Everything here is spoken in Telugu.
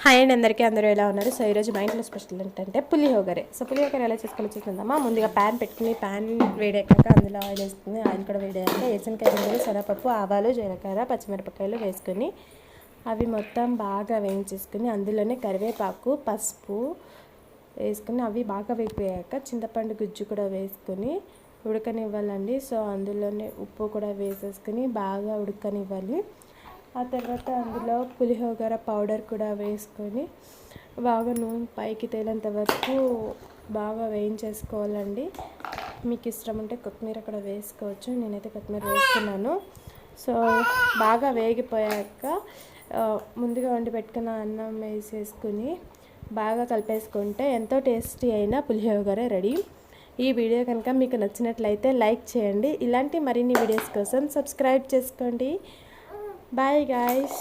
హాయ్ అండి అందరికీ, అందరూ ఎలా ఉన్నారు? సో ఈరోజు మా ఇంట్లో స్పెషల్ ఏంటంటే పులిహోగరే. సో పులిహోగర ఎలా చేసుకోవాలో చూద్దామా. ముందుగా ప్యాన్ పెట్టుకుని ప్యాన్ వేడెక్కాక అందులో ఆయిల్ వేసుకుని ఆయిల్ కూడా వేడయ్యాక వేసినకాయ గింజలు, శనగపప్పు, ఆవాలు, జీలకర్ర, పచ్చిమిరపకాయలు వేసుకొని అవి మొత్తం బాగా వేయించేసుకుని అందులోనే కరివేపాకు, పసుపు వేసుకుని అవి బాగా వేగిపోయాక చింతపండు గుజ్జు కూడా వేసుకొని ఉడకనివ్వాలండి. సో అందులోనే ఉప్పు కూడా వేసేసుకుని బాగా ఉడకనివ్వాలి. ఆ తర్వాత అందులో పులిహోర పౌడర్ కూడా వేసుకొని బాగా నూనె పైకి తేలేంత వరకు బాగా వేయించేసుకోవాలండి. మీకు ఇష్టం ఉంటే కొత్తిమీర కూడా వేసుకోవచ్చు. నేనైతే కొత్తిమీర వేసుకున్నాను. సో బాగా వేగిపోయాక ముందుగా వండి పెట్టుకున్న అన్నం వేసేసుకుని బాగా కలిపేసుకుంటే ఎంతో టేస్టీ అయిన పులిహోర రెడీ. ఈ వీడియో కనుక మీకు నచ్చినట్లయితే లైక్ చేయండి. ఇలాంటి మరిన్ని వీడియోస్ కోసం సబ్స్క్రైబ్ చేసుకోండి. Bye guys.